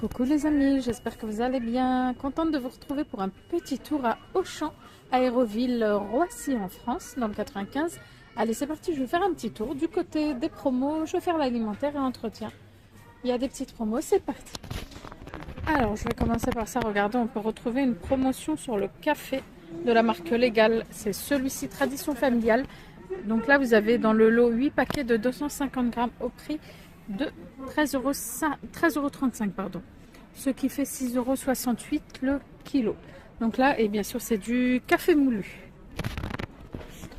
Coucou les amis, j'espère que vous allez bien. Contente de vous retrouver pour un petit tour à Auchan, Aéroville, Roissy en France, dans le 95. Allez, c'est parti, je vais faire un petit tour. Du côté des promos, je vais faire l'alimentaire et l'entretien. Il y a des petites promos, c'est parti. Alors, je vais commencer par ça. Regardez, on peut retrouver une promotion sur le café de la marque Légal. C'est celui-ci, Tradition Familiale. Donc là, vous avez dans le lot 8 paquets de 250 grammes au prix de 13,35 €, pardon. Ce qui fait 6,68 € le kilo. Donc là, et bien sûr, c'est du café moulu.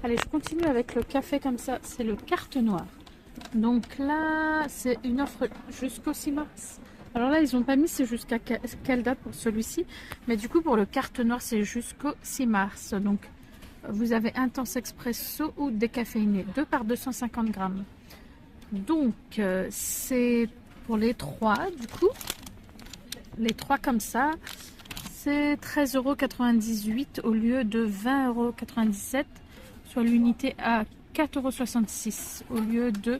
Allez, je continue avec le café comme ça. C'est le carte noire. Donc là, c'est une offre jusqu'au 6 mars. Alors là, ils n'ont pas mis c'est jusqu'à quelle date pour celui-ci. Mais du coup, pour le carte noire, c'est jusqu'au 6 mars. Donc, vous avez Intense Expresso ou décaféiné. 2 par 250 grammes. Donc, c'est pour les 3, du coup. Les 3 comme ça, c'est 13,98 € au lieu de 20,97 €, soit l'unité à 4,66 € au lieu de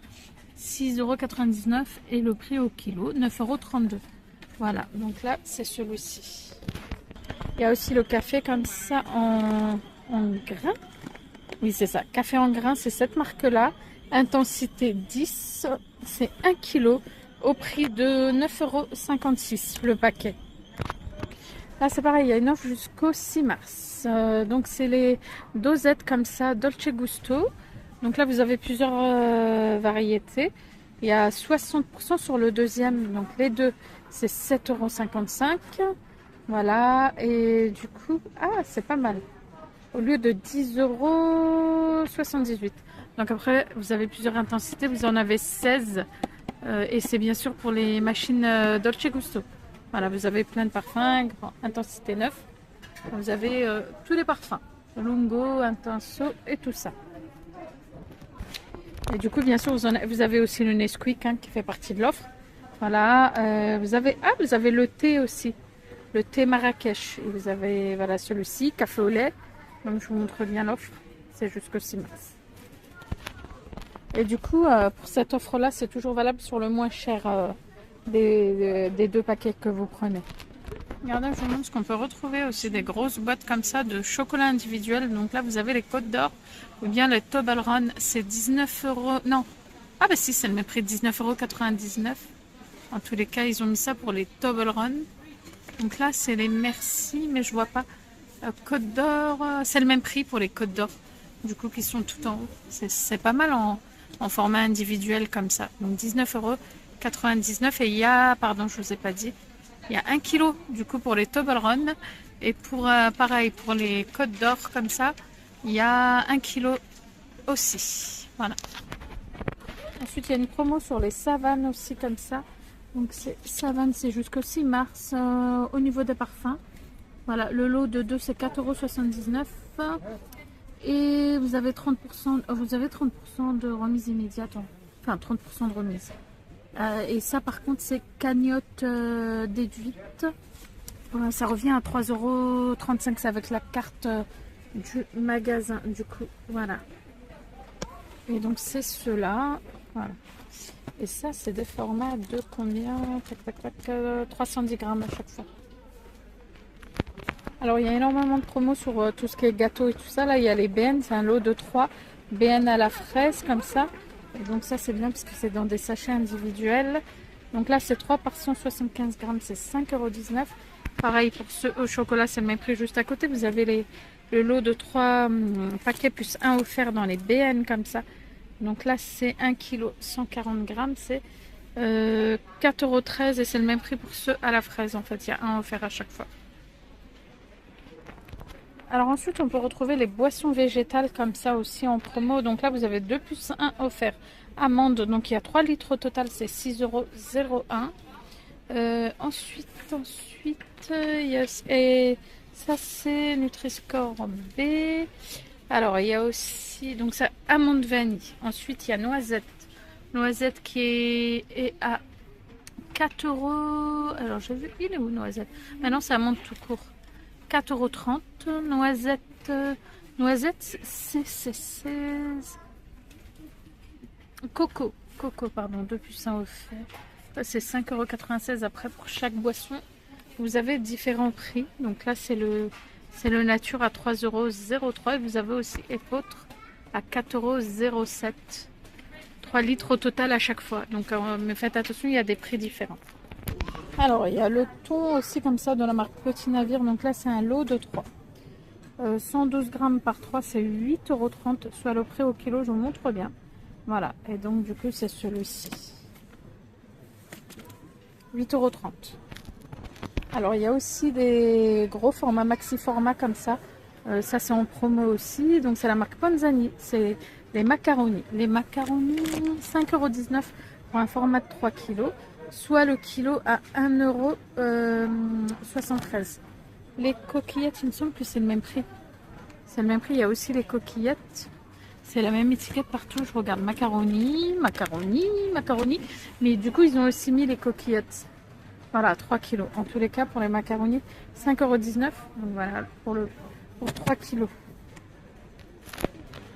6,99 € et le prix au kilo, 9,32 €. Voilà, donc là, c'est celui-ci. Il y a aussi le café comme ça en grains. Oui, c'est ça. Café en grains, c'est cette marque-là. Intensité 10, c'est 1 kg au prix de 9,56 € le paquet. Là, c'est pareil, il y a une offre jusqu'au 6 mars. Donc, c'est les dosettes comme ça, Dolce Gusto. Donc là, vous avez plusieurs variétés. Il y a 60% sur le deuxième. Donc, les deux, c'est 7,55 €. Voilà. Et du coup, c'est pas mal. Au lieu de 10,78 €. Donc après, vous avez plusieurs intensités. Vous en avez 16. Et c'est bien sûr pour les machines Dolce Gusto. Voilà, vous avez plein de parfums. Intensité 9. Vous avez tous les parfums. Lungo, Intenso et tout ça. Et du coup, bien sûr, vous avez aussi le Nesquik qui fait partie de l'offre. Voilà. Vous avez le thé aussi. Le thé Marrakech. Et vous avez voilà, celui-ci, café au lait. Donc je vous montre bien l'offre. C'est jusqu'au 6 mars. Et du coup, pour cette offre-là, c'est toujours valable sur le moins cher des deux paquets que vous prenez. Regardez, je vous montre ce qu'on peut retrouver aussi des grosses boîtes comme ça de chocolat individuel. Donc là, vous avez les Côtes d'Or ou bien les Toblerone. C'est 19 €. Non. Ah bah si, c'est le même prix, 19,99 €. En tous les cas, ils ont mis ça pour les Toblerone. Donc là, c'est les Merci, mais je vois pas. Côte d'Or, c'est le même prix pour les Côtes d'Or. Du coup, qui sont tout en haut. C'est pas mal en format individuel comme ça. Donc 19,99 € et il y a, pardon, je vous ai pas dit, il y a 1 kg du coup pour les Toblerone et pour pareil pour les Côtes d'Or comme ça, il y a 1 kg aussi. Voilà. Ensuite, il y a une promo sur les Savanes aussi comme ça. Donc Savane, c'est jusqu'au 6 mars au niveau des parfums. Voilà, le lot de 2 c'est 4,79 € et vous avez 30% de remise immédiate, enfin 30% de remise. Et ça par contre c'est cagnotte déduite. Ça revient à 3,35 €, c'est avec la carte du magasin du coup. Voilà. Et donc c'est ceux-là. Voilà. Et ça c'est des formats de combien? 310 grammes à chaque fois. Alors, il y a énormément de promos sur tout ce qui est gâteau et tout ça. Là, il y a les BN, c'est un lot de 3 BN à la fraise, comme ça. Et donc, ça, c'est bien parce que c'est dans des sachets individuels. Donc là, c'est 3 par 175 grammes, c'est 5,19 €. Pareil, pour ceux au chocolat, c'est le même prix juste à côté. Vous avez le lot de 3 paquets plus 1 offert dans les BN, comme ça. Donc là, c'est 1 kg 140 grammes, c'est 4,13 € et c'est le même prix pour ceux à la fraise. En fait, il y a un offert à chaque fois. Alors ensuite, on peut retrouver les boissons végétales comme ça aussi en promo. Donc là, vous avez 2 plus 1 offert. Amande, donc il y a 3 litres au total, c'est 6,01 €. Ensuite, il y a, et ça c'est Nutri-Score B. Alors, il y a aussi, donc ça, amande vanille. Ensuite, il y a noisette. Noisette qui est à 4 €. Alors, j'ai vu, il est où noisette? Maintenant, ça amande tout court. 4,30 €. Noisette, c'est 16. Coco, pardon, 2 plus 1 offert. C'est 5,96 € après pour chaque boisson. Vous avez différents prix. Donc là, c'est le nature à 3,03 € et vous avez aussi Epôtre à 4,07 €. 3 litres au total à chaque fois. Donc, mais faites attention, il y a des prix différents. Alors, il y a le thon aussi comme ça de la marque Petit Navire. Donc là, c'est un lot de 3. 112 grammes par 3, c'est 8,30 €. Soit le prix au kilo, je vous montre bien. Voilà. Et donc, du coup, c'est celui-ci. 8,30 €. Alors, il y a aussi des gros formats, maxi format comme ça. Ça, c'est en promo aussi. Donc, c'est la marque Panzani. C'est les macaronis. Les macaronis, 5,19 € pour un format de 3 kg. Soit le kilo à 1,73 €. Les coquillettes, il me semble que c'est le même prix. C'est le même prix. Il y a aussi les coquillettes. C'est la même étiquette partout. Je regarde macaroni, macaroni, macaroni. Mais du coup, ils ont aussi mis les coquillettes. Voilà, 3 kilos. En tous les cas, pour les macaronis, 5,19 €. Donc voilà, pour 3 kilos.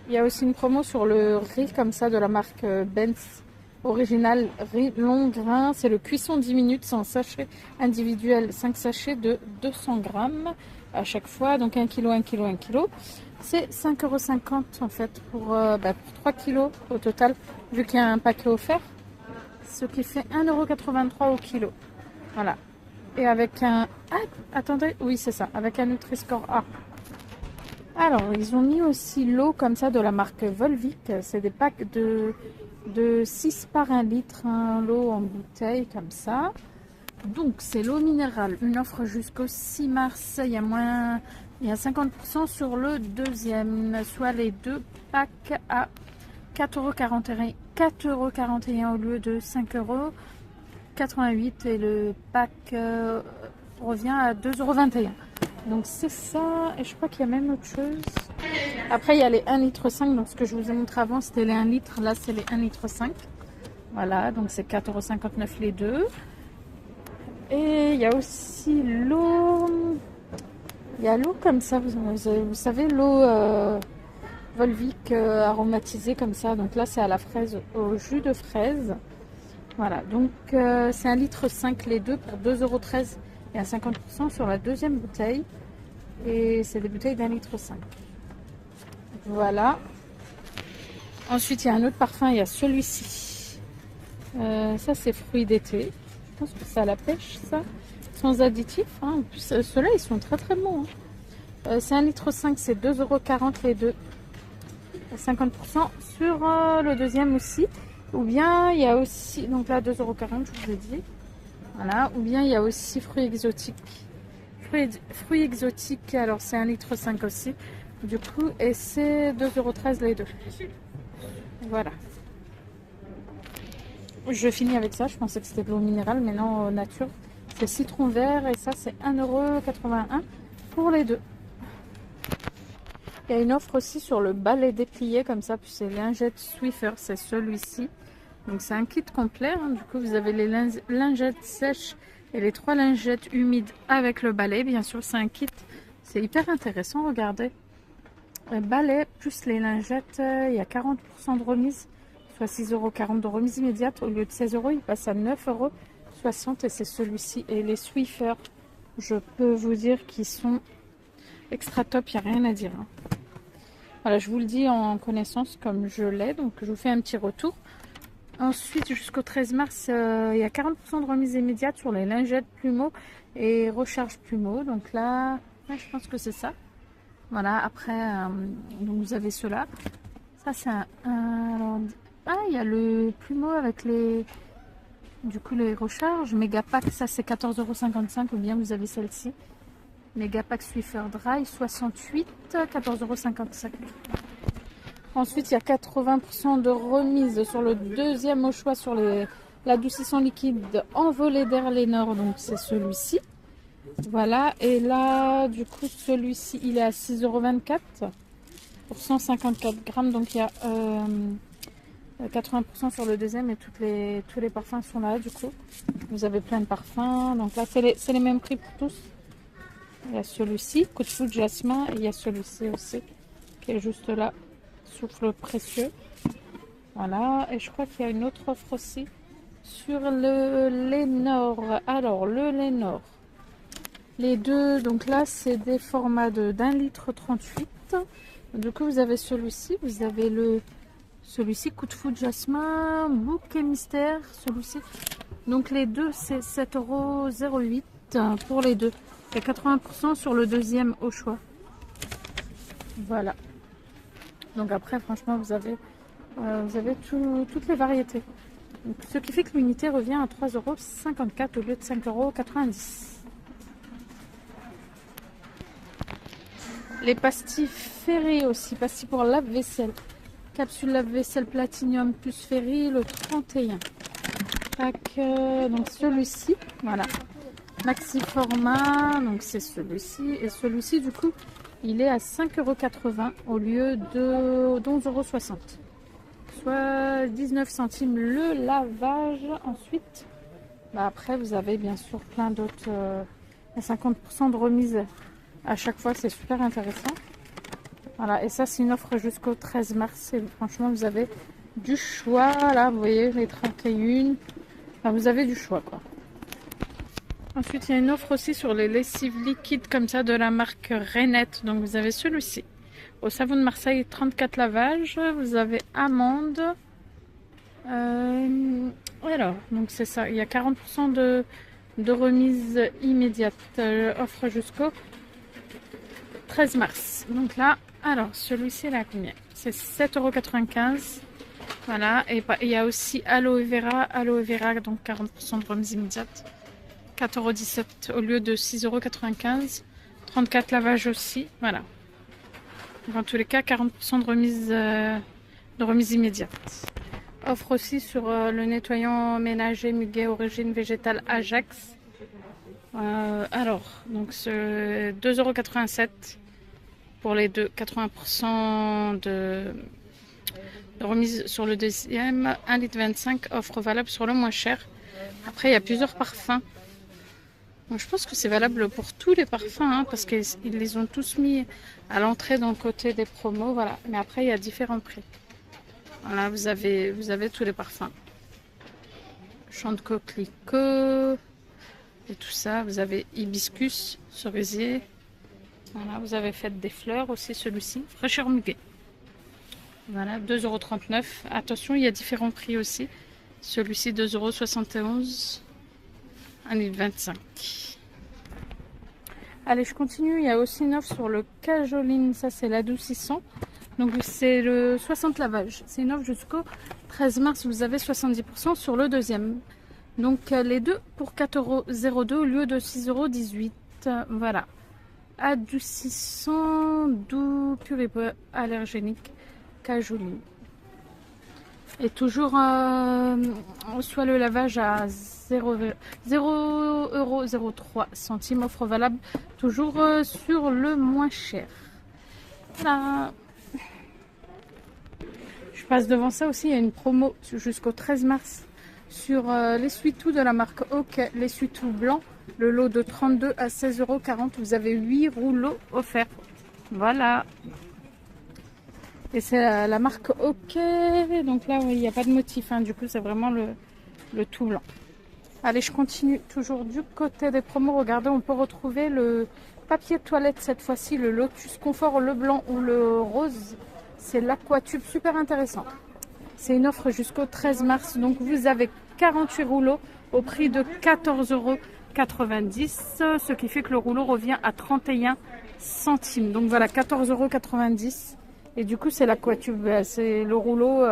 Il y a aussi une promo sur le riz comme ça de la marque Benz. Original riz long grain. C'est le cuisson 10 minutes sans sachet individuel. 5 sachets de 200 grammes à chaque fois. Donc 1 kg, 1 kg, 1 kg. C'est 5,50 € en fait pour 3 kilos au total. Vu qu'il y a un paquet offert. Ce qui fait 1,83 € au kilo. Voilà. Et avec un... Ah, attendez, oui c'est ça. Avec un Nutri-Score A. Alors, ils ont mis aussi l'eau comme ça de la marque Volvic. C'est des packs de 6 par 1 litre. Hein, l'eau en bouteille comme ça. Donc, c'est l'eau minérale. Une offre jusqu'au 6 mars. Il y a 50% sur le deuxième. Soit les deux packs à 4,41 € au lieu de 5,88 € et le pack revient à 2,21 €. Donc c'est ça, et je crois qu'il y a même autre chose. Après il y a les 1,5 litre, donc ce que je vous ai montré avant c'était les 1 litre, là c'est les 1,5 litre. Voilà, donc c'est 4,59 € les deux. Et il y a aussi l'eau, il y a l'eau comme ça, vous savez l'eau Volvic aromatisée comme ça, donc là c'est à la fraise, au jus de fraise. Voilà, donc c'est 1,5 litre les deux pour 2,13 € et à 50% sur la deuxième bouteille. Et c'est des bouteilles d'1,5 litre. Voilà. Ensuite, il y a un autre parfum, il y a celui-ci. Ça, c'est fruits d'été. Je pense que c'est à la pêche, ça. Sans additifs. Hein. En plus, ceux-là, ils sont très très bons. Hein. C'est 1,5 litre, c'est 2,40 € les deux. À 50% sur le deuxième aussi. Ou bien il y a aussi, donc là 2,40 € je vous ai dit. Voilà, ou bien il y a aussi fruits exotiques. Fruits exotiques, alors c'est 1,5 litre aussi. Du coup, et c'est 2,13 € les deux. Voilà. Je finis avec ça, je pensais que c'était de l'eau minérale, mais non, nature. C'est citron vert et ça c'est 1,81 € pour les deux. Il y a une offre aussi sur le balai déplié comme ça, puis c'est lingettes Swiffer, c'est celui-ci. Donc c'est un kit complet, hein. Du coup vous avez les lingettes sèches et les 3 lingettes humides avec le balai. Bien sûr c'est un kit, c'est hyper intéressant, regardez. Le balai plus les lingettes, il y a 40% de remise, soit 6,40 € de remise immédiate. Au lieu de 16 €, il passe à 9,60 € et c'est celui-ci. Et les Swiffer, je peux vous dire qu'ils sont extra top, il n'y a rien à dire. Hein. Voilà, je vous le dis en connaissance comme je l'ai, donc je vous fais un petit retour. Ensuite, jusqu'au 13 mars, il y a 40% de remise immédiate sur les lingettes Plumeau et recharge Plumeau. Donc là, ouais, je pense que c'est ça. Voilà, après, donc vous avez cela. Ça, c'est alors, ah, il y a le Plumeau avec les... Du coup, les recharges. Megapack, ça c'est 14,55 € ou bien vous avez celle-ci. Megapack Swiffer Dry, 68, 14,55 €. Ensuite, il y a 80% de remise sur le deuxième au choix sur l'adoucissant liquide envolé d'air Lénore. Donc, c'est celui-ci. Voilà. Et là, du coup, celui-ci, il est à 6,24 € pour 154 grammes. Donc, il y a 80% sur le deuxième et tous les parfums sont là, du coup. Vous avez plein de parfums. Donc là, c'est les mêmes prix pour tous. Il y a celui-ci, coup de foudre jasmin. Et il y a celui-ci aussi, qui est juste là. Souffle précieux. Voilà, et je crois qu'il y a une autre offre aussi Sur le Lénore, alors le Lénore, les deux, donc là c'est des formats d'un litre 38. Du coup vous avez celui-ci, vous avez celui-ci coup de foudre jasmin, bouquet mystère, celui-ci. Donc les deux c'est 7,08 € pour les deux. Il y a 80% sur le deuxième au choix. Voilà. Donc après franchement vous avez toutes les variétés. Donc, ce qui fait que l'unité revient à 3,54 € au lieu de 5,90 €. Les pastilles Ferry aussi, pastilles pour lave-vaisselle. Capsule lave-vaisselle Platinum plus Ferry, le 31. Donc celui-ci, voilà. Maxi format, donc c'est celui-ci. Et celui-ci, du coup, il est à 5,80 € au lieu de 11,60 €. Soit 19 centimes le lavage. Ensuite, après, vous avez bien sûr plein d'autres. 50% de remise à chaque fois, c'est super intéressant. Voilà, et ça, c'est une offre jusqu'au 13 mars. Et franchement, vous avez du choix. Là, vous voyez, les 31. Enfin, vous avez du choix, quoi. Ensuite, il y a une offre aussi sur les lessives liquides comme ça de la marque Renette. Donc, vous avez celui-ci. Au savon de Marseille, 34 lavages. Vous avez amande. Alors, donc c'est ça. Il y a 40% de remise immédiate. Offre jusqu'au 13 mars. Donc là, alors celui-ci là combien? C'est 7,95 €. Voilà. Et il y a aussi aloe vera, donc 40% de remise immédiate. 4,17 € au lieu de 6,95 €. 34 lavages aussi. Voilà. Dans tous les cas, 40% de remise immédiate. Offre aussi sur le nettoyant ménager Muguet origine végétale Ajax. Alors, donc c'est 2,87 € pour les deux. 80% de remise sur le deuxième. 1,25 litre, offre valable sur le moins cher. Après, il y a plusieurs parfums. Bon, je pense que c'est valable pour tous les parfums, hein, parce qu'ils les ont tous mis à l'entrée dans le côté des promos. Voilà. Mais après, il y a différents prix. Voilà, vous avez tous les parfums. Chant de coquelicot et tout ça. Vous avez hibiscus, cerisier. Voilà, vous avez fête des fleurs aussi, celui-ci. Fraîcheur muguet. Voilà, 2,39 €. Attention, il y a différents prix aussi. Celui-ci, 2,71 €. 1,25 litre. Allez, je continue. Il y a aussi une offre sur le cajoline. Ça, c'est l'adoucissant. Donc, c'est le 60 lavages. C'est une offre jusqu'au 13 mars. Vous avez 70% sur le deuxième. Donc, les deux pour 4,02 € au lieu de 6,18 €. Voilà. Adoucissant doux purée allergénique cajoline. Et toujours, on reçoit le lavage à 0,03 €. Offre valable toujours sur le moins cher. Voilà. Je passe devant ça aussi. Il y a une promo jusqu'au 13 mars sur l'essuie-tout de la marque Hawk. L'essuie-tout blanc. Le lot de 32 à 16,40 €. Vous avez 8 rouleaux offerts. Voilà. Et c'est la marque OK. Donc là, oui, il n'y a pas de motif. Hein. Du coup, c'est vraiment le tout blanc. Allez, je continue. Toujours du côté des promos. Regardez, on peut retrouver le papier toilette cette fois-ci. Le Lotus Confort, le blanc ou le rose. C'est l'Aquatube. Super intéressant. C'est une offre jusqu'au 13 mars. Donc, vous avez 48 rouleaux au prix de 14,90 €. Ce qui fait que le rouleau revient à 31 centimes. Donc, voilà, 14,90 €. Et du coup, c'est l'Aquatube, c'est le rouleau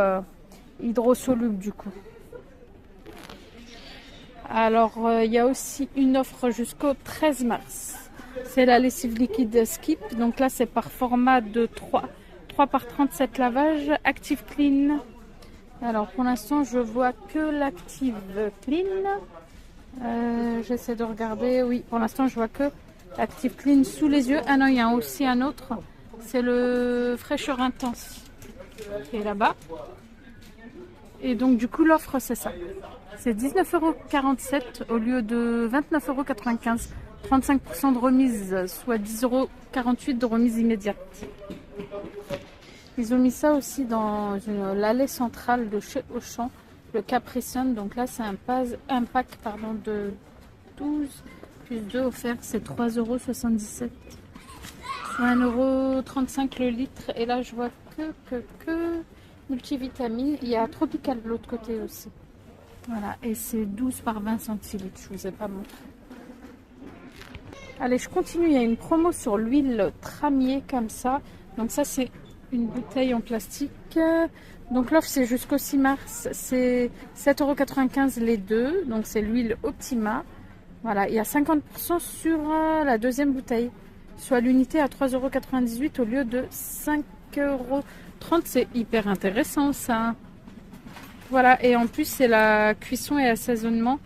hydrosoluble du coup. Alors, il y a aussi une offre jusqu'au 13 mars. C'est la lessive liquide Skip. Donc là, c'est par format de 3 par 37 lavages. Active Clean. Alors, pour l'instant, je vois que l'Active Clean. J'essaie de regarder. Oui, pour l'instant, je vois que l'Active Clean sous les yeux. Ah non, il y a aussi un autre. C'est le fraîcheur intense qui est là-bas. Et donc du coup l'offre c'est ça. C'est 19,47 € au lieu de 29,95 €. 35% de remise, soit 10,48 € de remise immédiate. Ils ont mis ça aussi dans l'allée centrale de chez Auchan. le Capri Sun. Donc là, c'est un pack pardon, de 12 plus 2 offerts. C'est 3,77 €. Soit 1,35 € le litre. Et là, je vois que multivitamines. Il y a Tropical de l'autre côté aussi. Voilà. Et c'est 12 par 20 centilitres. Je vous ai pas montré. Allez, je continue. Il y a une promo sur l'huile tramier comme ça. Donc ça, c'est une bouteille en plastique. Donc l'offre, c'est jusqu'au 6 mars. C'est 7,95 € les deux. Donc c'est l'huile Optima. Voilà, il y a 50% sur la deuxième bouteille. Soit l'unité à 3,98 € au lieu de 5,30 €. C'est hyper intéressant ça. Voilà, et en plus, c'est la cuisson et assaisonnement.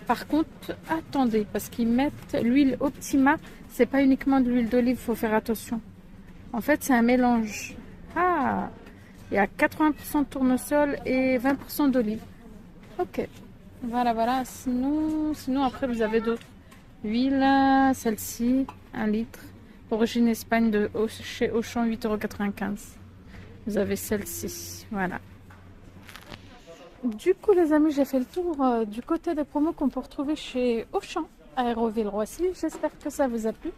Par contre, attendez, parce qu'ils mettent l'huile Optima, c'est pas uniquement de l'huile d'olive, il faut faire attention. En fait, c'est un mélange. Ah, il y a 80% de tournesol et 20% d'olive. Ok, voilà. Sinon après, vous avez d'autres huiles. Celle-ci, 1 litre. Origine Espagne chez Auchan, 8,95 €. Vous avez celle-ci, voilà. Du coup, les amis, j'ai fait le tour du côté des promos qu'on peut retrouver chez Auchan, Aéroville Roissy. J'espère que ça vous a plu.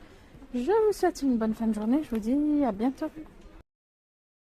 Je vous souhaite une bonne fin de journée. Je vous dis à bientôt.